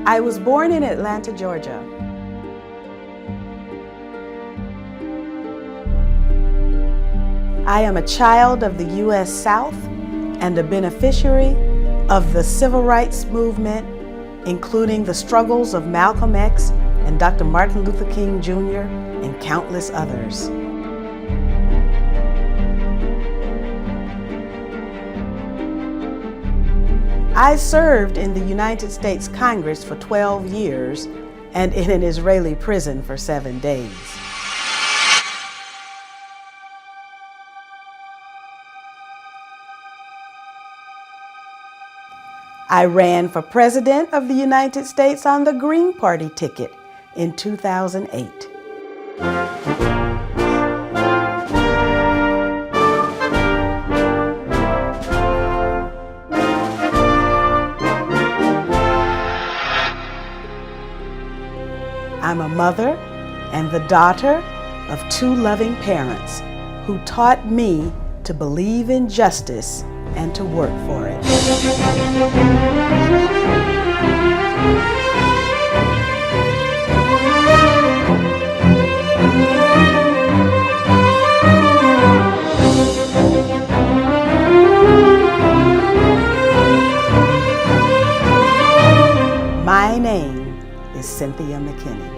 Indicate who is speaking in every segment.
Speaker 1: I was born in Atlanta, Georgia. I am a child of the U.S. South and a beneficiary of the civil rights movement, including the struggles of Malcolm X and Dr. Martin Luther King Jr. and countless others. I served in the United States Congress for 12 years and in an Israeli prison for 7 days. I ran for President of the United States on the Green Party ticket in 2008. I'm a mother and the daughter of 2 loving parents who taught me to believe in justice and to work for it. My name is Cynthia McKinney.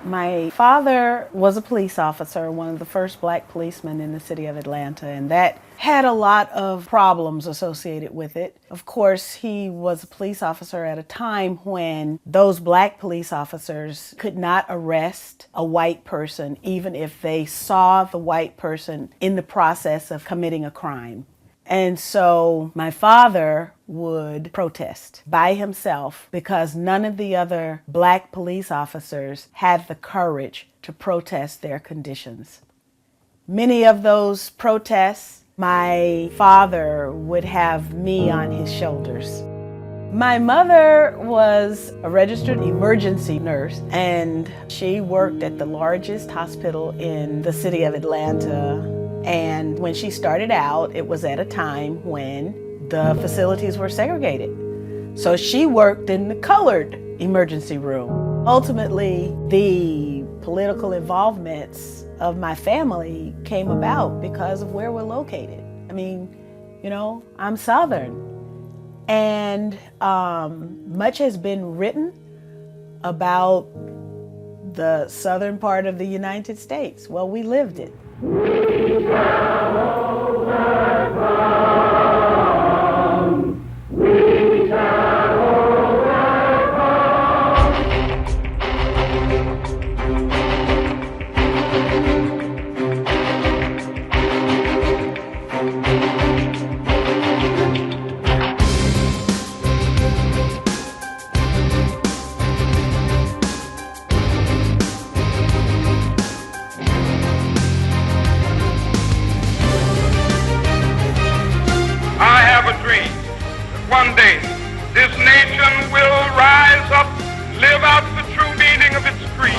Speaker 1: My father was a police officer, one of the first black policemen in the city of Atlanta, and that had a lot of problems associated with it. Of course, he was a police officer at a time when those black police officers could not arrest a white person, even if they saw the white person in the process of committing a crime. And so my father would protest by himself because none of the other black police officers had the courage to protest their conditions. Many of those protests, my father would have me on his shoulders. My mother was a registered emergency nurse, and she worked at the largest hospital in the city of Atlanta. And when she started out, it was at a time when the facilities were segregated. So she worked in the colored emergency room. Ultimately, the political involvements of my family came about because of where we're located. I mean, you know, I'm Southern. And much has been written about the southern part of the United States. Well, we lived it. We shall overcome. We shall one day, this nation will rise up, live out the true meaning of its creed.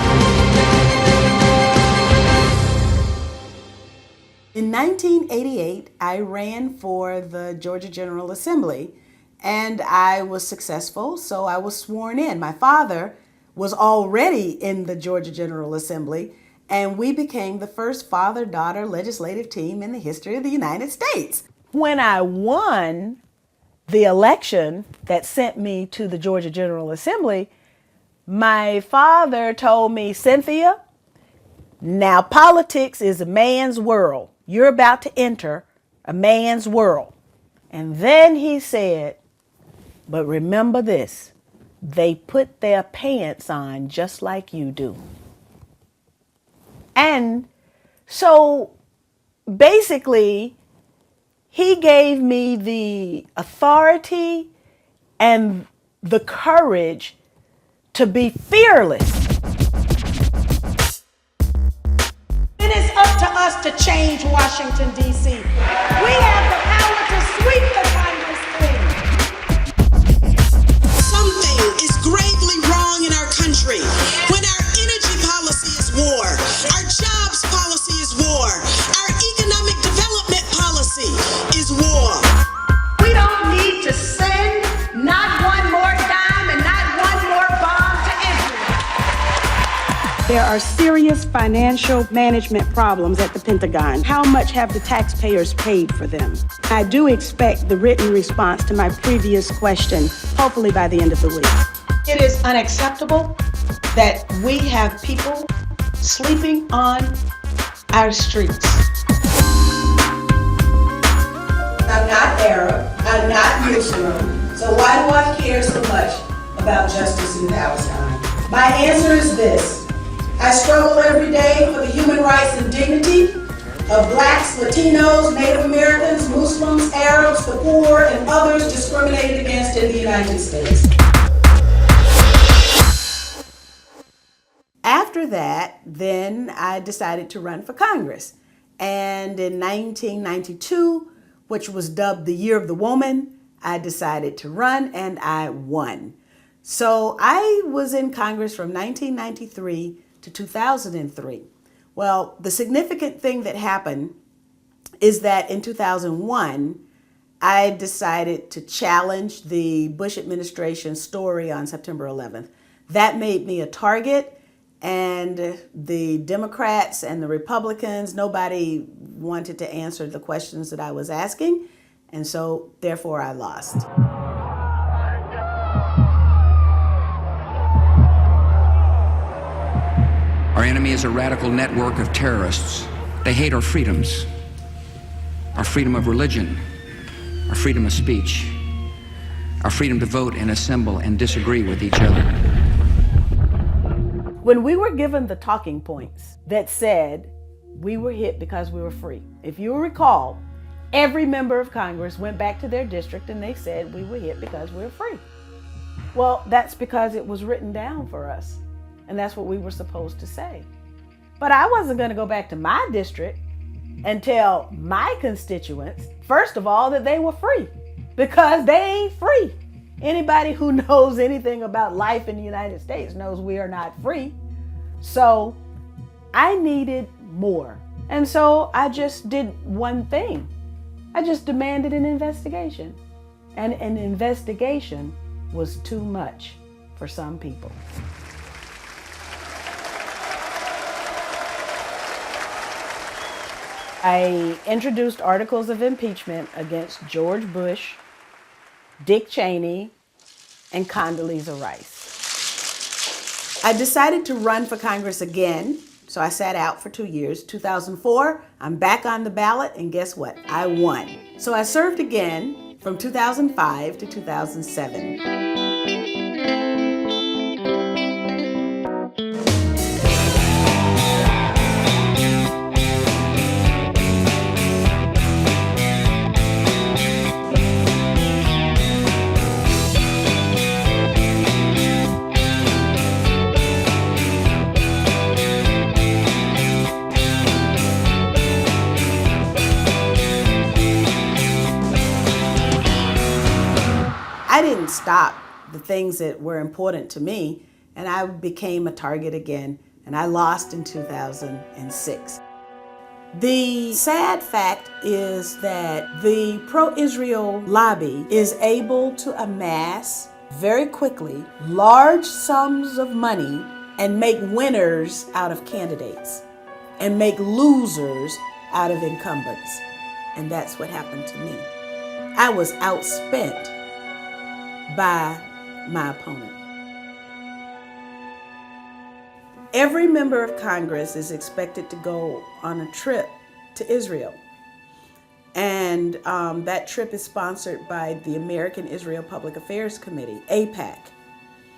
Speaker 1: In 1988, I ran for the Georgia General Assembly, and I was successful, so I was sworn in. My father was already in the Georgia General Assembly, and we became the first father-daughter legislative team in the history of the United States. When I won the election that sent me to the Georgia General Assembly, my father told me, Cynthia, now politics is a man's world. You're about to enter a man's world. And then he said, but remember this, they put their pants on just like you do. And so basically, he gave me the authority and the courage to be fearless. It is up us to change Washington, D.C. We have the power to sweep the Congress clean.
Speaker 2: Something is gravely wrong in our country when our energy policy is war, our jobs policy is war, our economic development policy is war.
Speaker 1: We don't need to send not one more dime and not one more bomb to Israel.
Speaker 3: There are serious financial management problems at the Pentagon. How much have the taxpayers paid for them? I do expect the written response to my previous question, hopefully by the end of the week.
Speaker 1: It is unacceptable that we have people sleeping on our streets.
Speaker 4: I'm not Arab, I'm not Muslim, so why do I care so much about justice in Palestine? My answer is this. I struggle every day for the human rights and dignity of blacks, Latinos, Native Americans, Muslims, Arabs, the poor, and others discriminated against in the United States.
Speaker 1: After that, then I decided to run for Congress. And in 1992, which was dubbed the Year of the Woman, I decided to run and I won. So I was in Congress from 1993 to 2003. Well, the significant thing that happened is that in 2001, I decided to challenge the Bush administration story on September 11th. That made me a target, and the Democrats and the Republicans, nobody wanted to answer the questions that I was asking, and so therefore I lost.
Speaker 5: Our enemy is a radical network of terrorists. They hate our freedoms, our freedom of religion, our freedom of speech, our freedom to vote and assemble and disagree with each other.
Speaker 1: When we were given the talking points that said we were hit because we were free, if you recall, every member of Congress went back to their district and they said we were hit because we were free. Well, that's because it was written down for us. And that's what we were supposed to say. But I wasn't going to go back to my district and tell my constituents, first of all, that they were free, because they ain't free. Anybody who knows anything about life in the United States knows we are not free. So I needed more. And so I just did one thing. I just demanded an investigation. And an investigation was too much for some people. I introduced articles of impeachment against George Bush, Dick Cheney, and Condoleezza Rice. I decided to run for Congress again, so I sat out for 2 years. 2004, I'm back on the ballot, and guess what? I won. So I served again from 2005 to 2007. I didn't stop the things that were important to me, and I became a target again, and I lost in 2006. The sad fact is that the pro-Israel lobby is able to amass very quickly large sums of money and make winners out of candidates and make losers out of incumbents. And that's what happened to me. I was outspent by my opponent. Every member of Congress is expected to go on a trip to Israel. And that trip is sponsored by the American Israel Public Affairs Committee, AIPAC.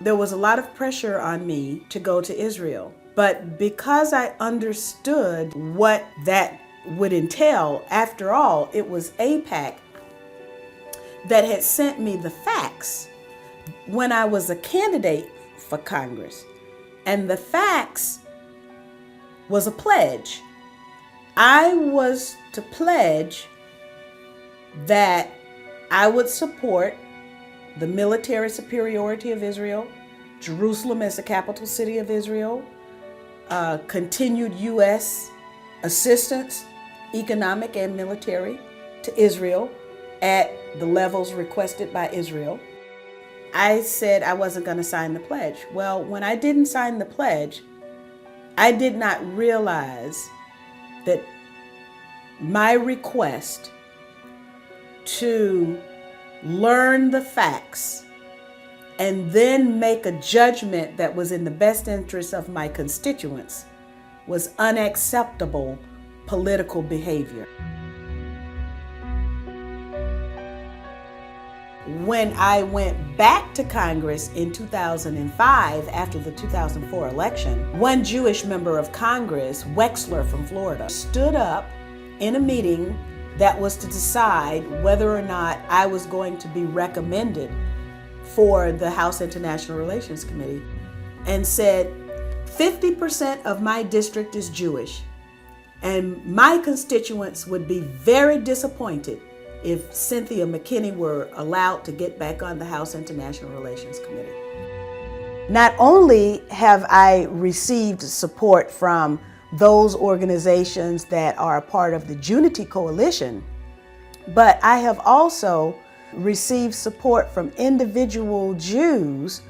Speaker 1: There was a lot of pressure on me to go to Israel, but because I understood what that would entail, after all, it was AIPAC that had sent me the facts when I was a candidate for Congress. And the facts was a pledge I was to pledge that I would support the military superiority of Israel, Jerusalem as the capital city of Israel, continued U.S. assistance, economic and military, to Israel at the levels requested by Israel. I said I wasn't going to sign the pledge. Well, when I didn't sign the pledge, I did not realize that my request to learn the facts and then make a judgment that was in the best interest of my constituents was unacceptable political behavior. When I went back to Congress in 2005 after the 2004 election, one Jewish member of Congress, Wexler from Florida, stood up in a meeting that was to decide whether or not I was going to be recommended for the House International Relations Committee and said, 50% of my district is Jewish, and my constituents would be very disappointed if Cynthia McKinney were allowed to get back on the House International Relations Committee. Not only have I received support from those organizations that are a part of the Unity Coalition, but I have also received support from individual Jews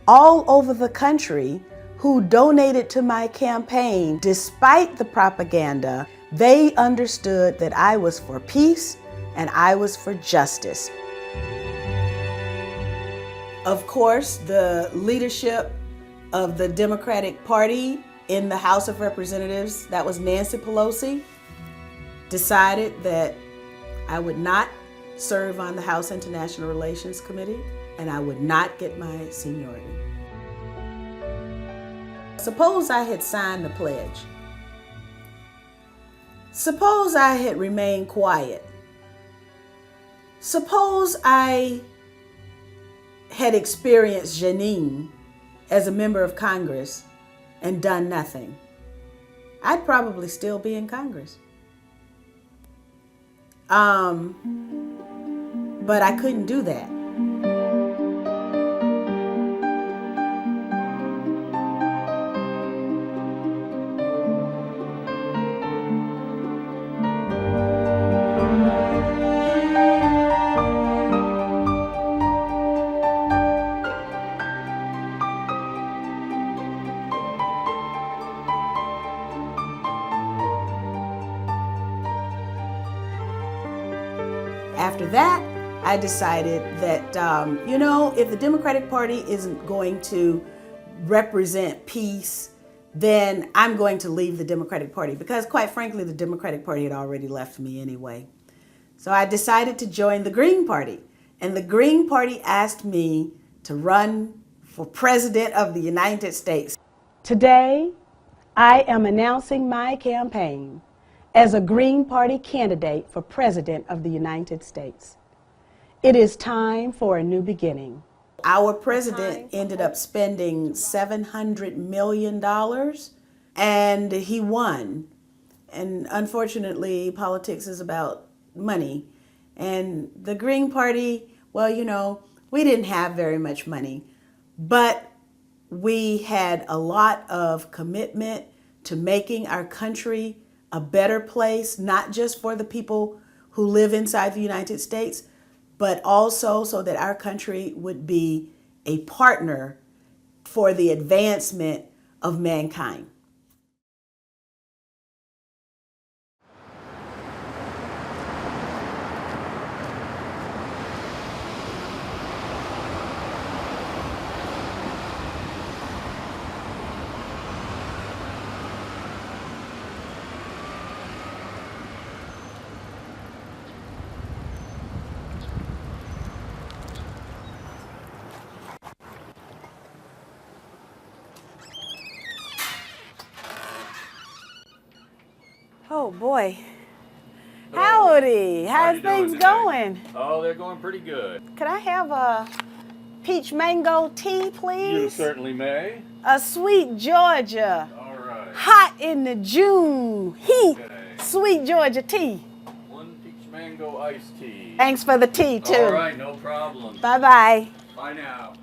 Speaker 1: all over the country who donated to my campaign. Despite the propaganda, they understood that I was for peace and I was for justice. Of course, the leadership of the Democratic Party in the House of Representatives, that was Nancy Pelosi, decided that I would not serve on the House International Relations Committee and I would not get my seniority. Suppose I had signed the pledge. Suppose I had remained quiet. Suppose I had experienced Janine as a member of Congress and done nothing. I'd probably still be in Congress. But I couldn't do that. After that, I decided that, if the Democratic Party isn't going to represent peace, then I'm going to leave the Democratic Party because, quite frankly, the Democratic Party had already left me anyway. So I decided to join the Green Party, and the Green Party asked me to run for President of the United States.
Speaker 3: Today, I am announcing my campaign as a Green Party candidate for President of the United States. It is time for a new beginning.
Speaker 1: Our president ended up spending $700 million and he won. And unfortunately, politics is about money. And the Green Party, well, we didn't have very much money, but we had a lot of commitment to making our country a better place, not just for the people who live inside the United States, but also so that our country would be a partner for the advancement of mankind. Oh boy. Howdy. How's things going?
Speaker 6: Oh, they're going pretty good.
Speaker 1: Could I have a peach mango tea, please?
Speaker 6: You certainly may.
Speaker 1: A sweet Georgia.
Speaker 6: All right.
Speaker 1: Hot in the June heat.
Speaker 6: Okay.
Speaker 1: sweet Georgia tea.
Speaker 6: One peach mango iced tea.
Speaker 1: Thanks for the tea, too.
Speaker 6: All right, no problem.
Speaker 1: Bye-bye.
Speaker 6: Bye now.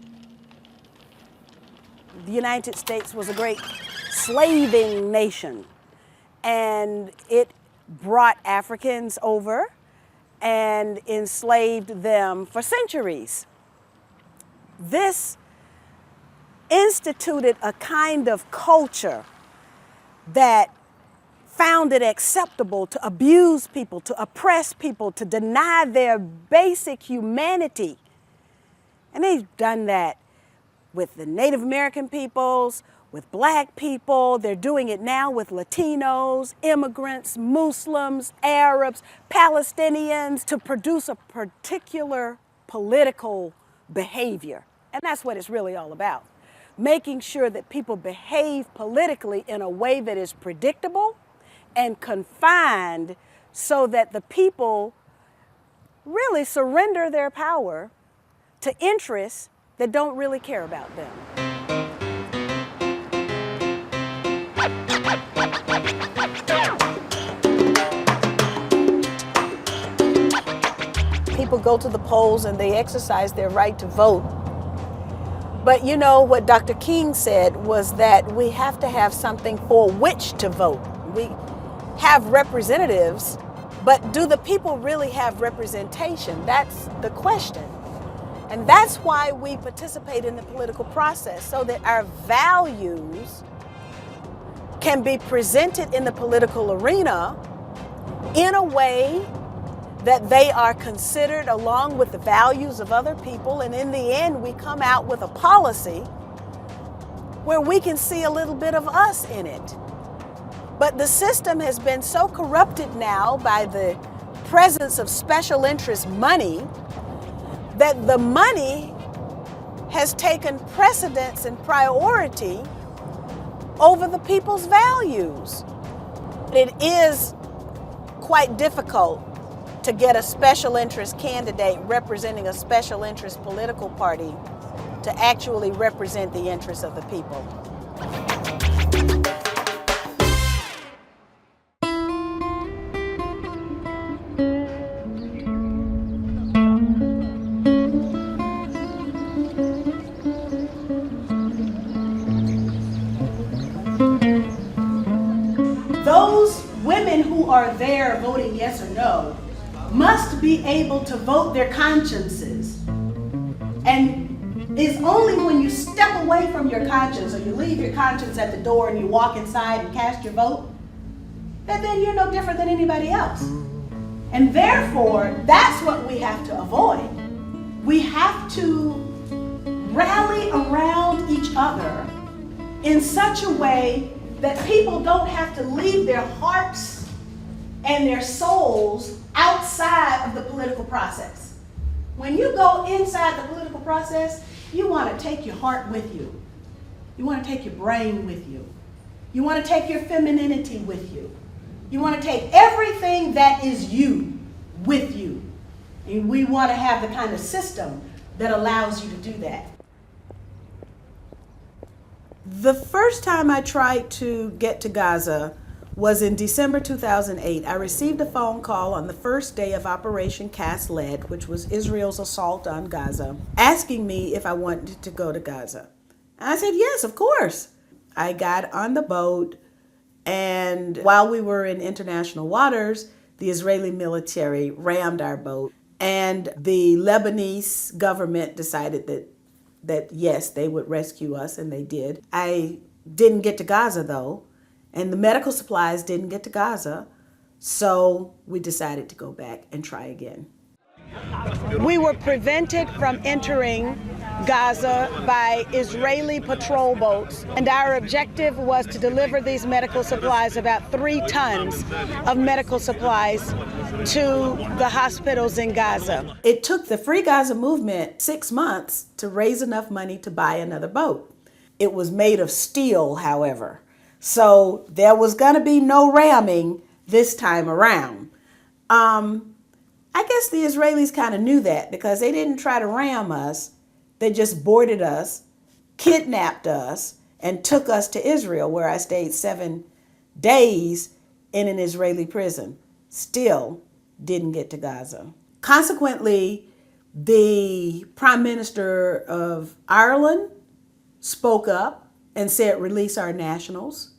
Speaker 3: The United States was a great slaving nation, and it brought Africans over and enslaved them for centuries. This instituted a kind of culture that found it acceptable to abuse people, to oppress people, to deny their basic humanity. And they've done that with the Native American peoples, with black people. They're doing it now with Latinos, immigrants, Muslims, Arabs, Palestinians, to produce a particular political behavior. And that's what it's really all about. Making sure that people behave politically in a way that is predictable and confined, so that the people really surrender their power to interests that don't really care about them. People go to the polls and they exercise their right to vote. But you know what Dr. King said was that we have to have something for which to vote. We have representatives, but do the people really have representation? That's the question. And that's why we participate in the political process, so that our values can be presented in the political arena in a way that they are considered along with the values of other people. And in the end, we come out with a policy where we can see a little bit of us in it. But the system has been so corrupted now by the presence of special interest money that the money has taken precedence and priority over the people's values. It is quite difficult to get a special interest candidate representing a special interest political party to actually represent the interests of the people.
Speaker 1: Those women who are there voting yes or no must be able to vote their consciences. And it's only when you step away from your conscience, or you leave your conscience at the door and you walk inside and cast your vote, that then you're no different than anybody else. And therefore, that's what we have to avoid. We have to rally around each other in such a way that people don't have to leave their hearts and their souls outside of the political process. When you go inside the political process, you want to take your heart with you. You want to take your brain with you. You want to take your femininity with you. You want to take everything that is you with you. And we want to have the kind of system that allows you to do that. The first time I tried to get to Gaza was in December 2008. I received a phone call on the first day of Operation Cast Lead, which was Israel's assault on Gaza, asking me if I wanted to go to Gaza. And I said, yes, of course. I got on the boat, and while we were in international waters, the Israeli military rammed our boat, and the Lebanese government decided that yes, they would rescue us, and they did. I didn't get to Gaza, though, and the medical supplies didn't get to Gaza, so we decided to go back and try again.
Speaker 3: We were prevented from entering Gaza by Israeli patrol boats, and our objective was to deliver these medical supplies, about 3 tons of medical supplies, to the hospitals in Gaza.
Speaker 1: It took the Free Gaza movement 6 months to raise enough money to buy another boat. It was made of steel, however, so there was going to be no ramming this time around. I guess the Israelis kind of knew that, because they didn't try to ram us. They just boarded us, kidnapped us, and took us to Israel, where I stayed 7 days in an Israeli prison still didn't get to Gaza. Consequently, the Prime Minister of Ireland spoke up and said, release our nationals.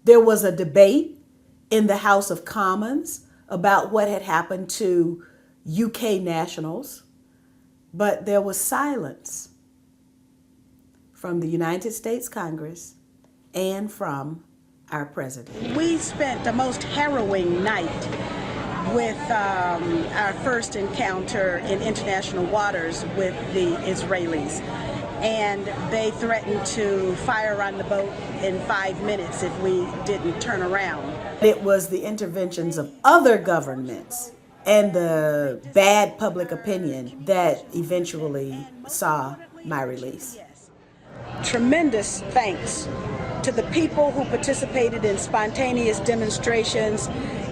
Speaker 1: There was a debate in the House of Commons about what had happened to UK nationals, but there was silence from the United States Congress and from our president.
Speaker 3: We spent the most harrowing night with our first encounter in international waters with the Israelis. And they threatened to fire on the boat in 5 minutes if we didn't turn around.
Speaker 1: It was the interventions of other governments and the bad public opinion that eventually saw my release.
Speaker 3: Tremendous thanks to the people who participated in spontaneous demonstrations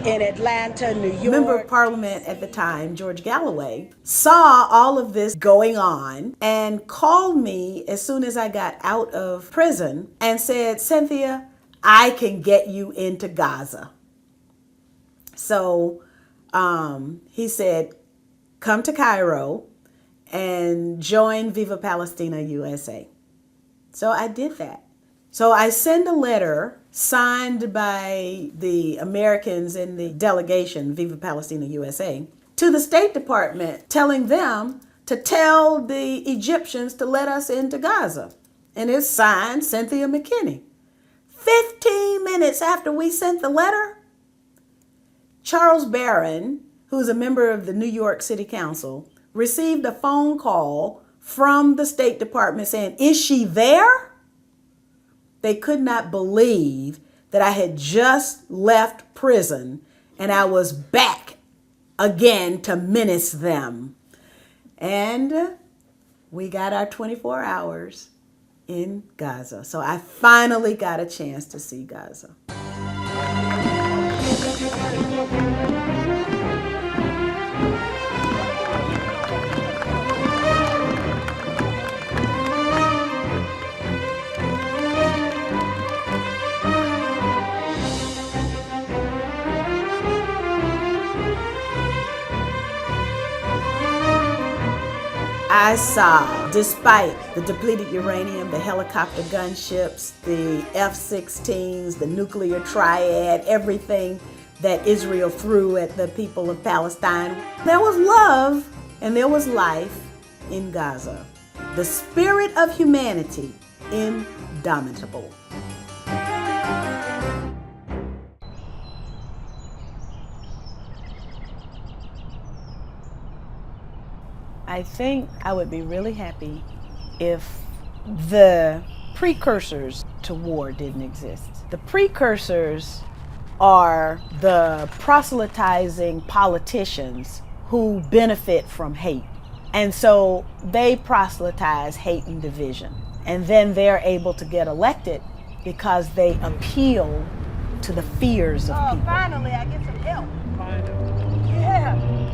Speaker 3: in Atlanta, New York.
Speaker 1: Member of Parliament at the time, George Galloway, saw all of this going on and called me as soon as I got out of prison and said, Cynthia, I can get you into Gaza. So he said, come to Cairo and join Viva Palestina USA. So I did that. So I send a letter signed by the Americans in the delegation, Viva Palestina USA, to the State Department, telling them to tell the Egyptians to let us into Gaza. And it's signed Cynthia McKinney. 15 minutes after we sent the letter, Charles Barron, who's a member of the New York City Council, received a phone call from the State Department saying, is she there? They could not believe that I had just left prison and I was back again to menace them. And we got our 24 hours in Gaza. So I finally got a chance to see Gaza. I saw, despite the depleted uranium, the helicopter gunships, the F-16s, the nuclear triad, everything that Israel threw at the people of Palestine, there was love and there was life in Gaza. The spirit of humanity, indomitable. I think I would be really happy if the precursors to war didn't exist. The precursors are the proselytizing politicians who benefit from hate. And so they proselytize hate and division. And then they're able to get elected because they appeal to the fears of people.
Speaker 3: Finally, I get some help. Yeah.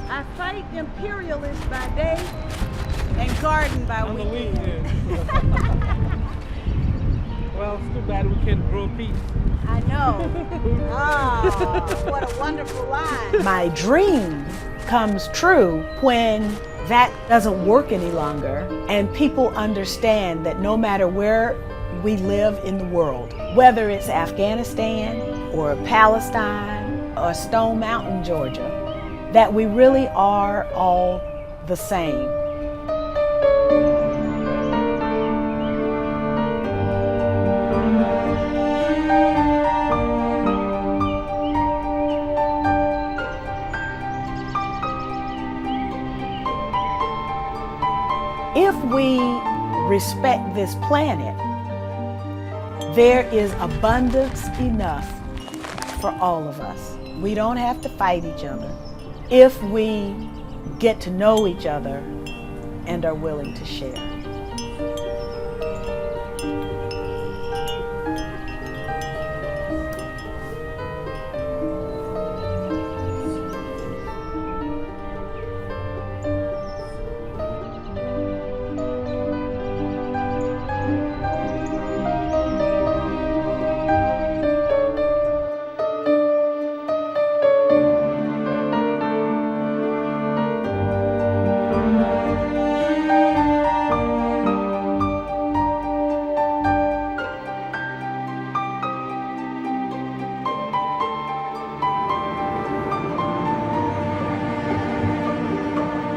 Speaker 3: I fight imperialists by day and garden by weekend.
Speaker 7: Well, it's too bad we can't grow peace.
Speaker 3: I know. Oh, what a wonderful line.
Speaker 1: My dream comes true when that doesn't work any longer and people understand that no matter where we live in the world, whether it's Afghanistan or Palestine or Stone Mountain, Georgia, that we really are all the same. If we respect this planet, there is abundance enough for all of us. We don't have to fight each other if we get to know each other and are willing to share.